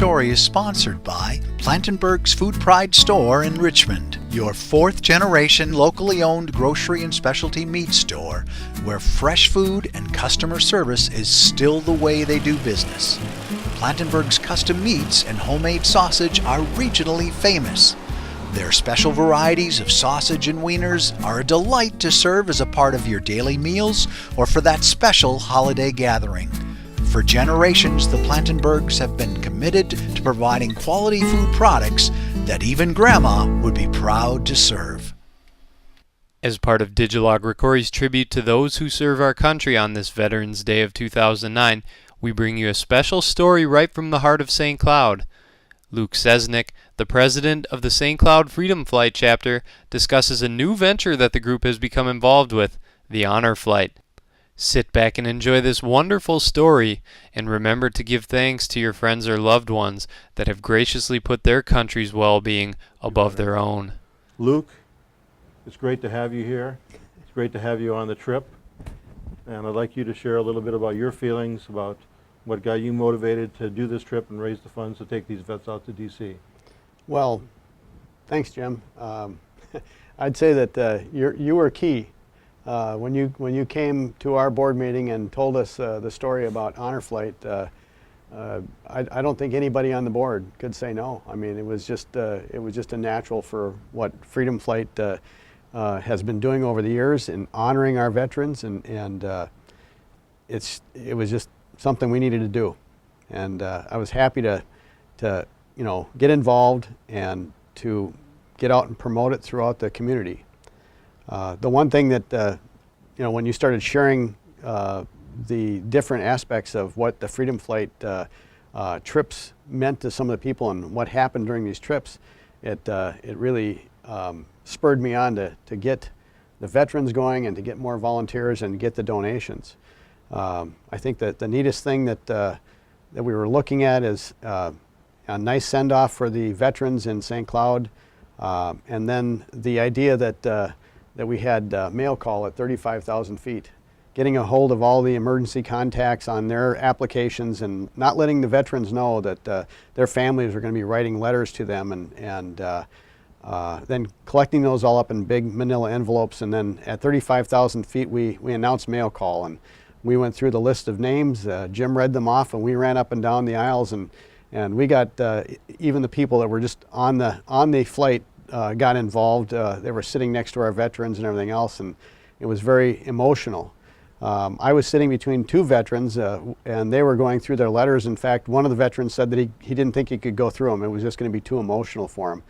story is sponsored by Plantenberg's Food Pride Store in Richmond, your fourth-generation locally owned grocery and specialty meat store where fresh food and customer service is still the way they do business. Plantenberg's custom meats and homemade sausage are regionally famous. Their special varieties of sausage and wieners are a delight to serve as a part of your daily meals or for that special holiday gathering. For generations, the Plantenbergs have been committed to providing quality food products that even Grandma would be proud to serve. As part of DigElog ROCORI's tribute to those who serve our country on this Veterans Day of 2009, we bring you a special story right from the heart of St. Cloud. Luke Sesnick, the president of the St. Cloud Freedom Flight chapter, discusses a new venture that the group has become involved with, the Honor Flight. Sit back and enjoy this wonderful story, and remember to give thanks to your friends or loved ones that have graciously put their country's well-being above their own. Luke, it's great to have you here. It's great to have you on the trip. And I'd like you to share a little bit about your feelings about what got you motivated to do this trip and raise the funds to take these vets out to D.C. Well, thanks, Jim. I'd say that you were key. When you came to our board meeting and told us the story about Honor Flight, I don't think anybody on the board could say no. I mean, it was just a natural for what Freedom Flight has been doing over the years in honoring our veterans, and it was just something we needed to do, and I was happy to get involved and to get out and promote it throughout the community. The one thing that, when you started sharing the different aspects of what the Freedom Flight trips meant to some of the people and what happened during these trips, it really spurred me on to get the veterans going and to get more volunteers and get the donations. I think that the neatest thing that we were looking at is a nice send-off for the veterans in St. Cloud, and then the idea that we had mail call at 35,000 feet, getting a hold of all the emergency contacts on their applications and not letting the veterans know that their families are going to be writing letters to them, and then collecting those all up in big manila envelopes, and then at 35,000 feet we announced mail call, and we went through the list of names. Jim read them off, and we ran up and down the aisles, and we got even the people that were just on the flight got involved. They were sitting next to our veterans and everything else, and it was very emotional. I was sitting between two veterans, and they were going through their letters. In fact, one of the veterans said that he didn't think he could go through them. It was just going to be too emotional for him.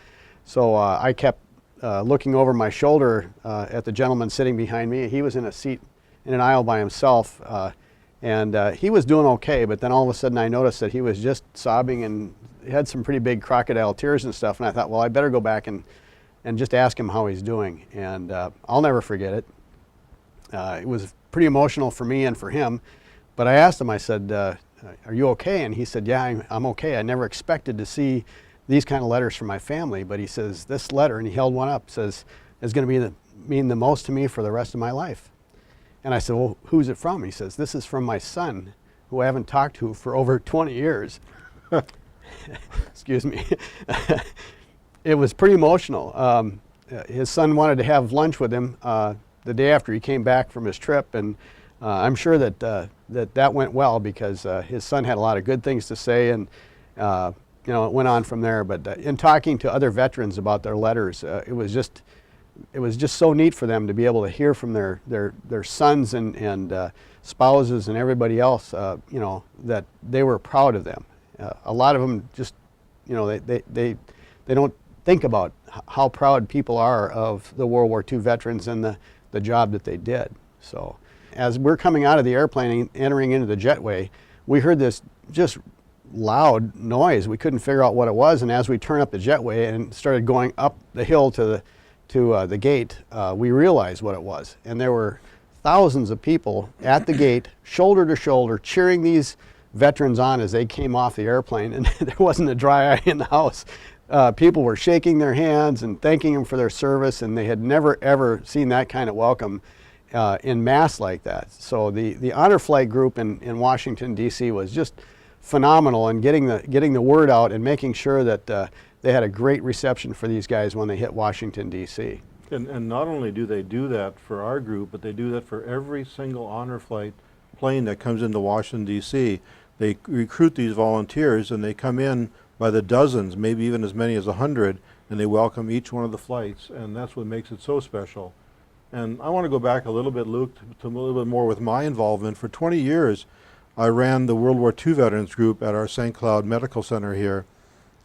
So I kept looking over my shoulder at the gentleman sitting behind me. He was in a seat in an aisle by himself, and he was doing okay, but then all of a sudden I noticed that he was just sobbing and had some pretty big crocodile tears and stuff, and I thought, well, I better go back and just ask him how he's doing, and I'll never forget it. It was pretty emotional for me and for him, but I asked him, I said, are you okay? And he said, yeah, I'm okay. I never expected to see these kind of letters from my family, but he says, this letter, and he held one up, says, is going to mean the most to me for the rest of my life. And I said, well, who's it from? He says, this is from my son, who I haven't talked to for over 20 years. Excuse me. It was pretty emotional. His son wanted to have lunch with him the day after he came back from his trip, and I'm sure that went well, because his son had a lot of good things to say, and it went on from there. But in talking to other veterans about their letters, it was just so neat for them to be able to hear from their sons and spouses and everybody else, that they were proud of them. A lot of them just, they don't think about how proud people are of the World War II veterans and the job that they did. So as we're coming out of the airplane and entering into the jetway, we heard this just loud noise. We couldn't figure out what it was, and as we turned up the jetway and started going up the hill to the gate, we realized what it was. And there were thousands of people at the gate, shoulder to shoulder, cheering these veterans on as they came off the airplane, and there wasn't a dry eye in the house. People were shaking their hands and thanking them for their service, and they had never ever seen that kind of welcome in mass like that. So the Honor Flight group in Washington, D.C. was just phenomenal in getting the word out and making sure that they had a great reception for these guys when they hit Washington, D.C. And not only do they do that for our group, but they do that for every single honor flight plane that comes into Washington, D.C. They recruit these volunteers, and they come in by the dozens, maybe even as many as 100, and they welcome each one of the flights, and that's what makes it so special. And I want to go back a little bit, Luke, to a little bit more with my involvement. For 20 years, I ran the World War II Veterans Group at our St. Cloud Medical Center here.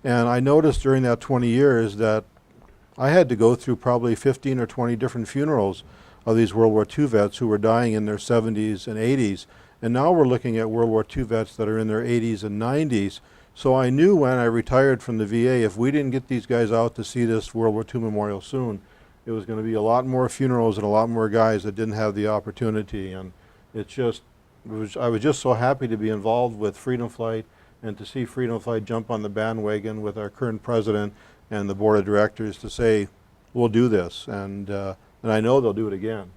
And I noticed during that 20 years that I had to go through probably 15 or 20 different funerals of these World War II vets who were dying in their 70s and 80s. And now we're looking at World War II vets that are in their 80s and 90s. So I knew when I retired from the VA, if we didn't get these guys out to see this World War II memorial soon, it was going to be a lot more funerals and a lot more guys that didn't have the opportunity. And I was just so happy to be involved with Freedom Flight and to see Freedom Flight jump on the bandwagon with our current president and the board of directors to say, we'll do this. And I know they'll do it again.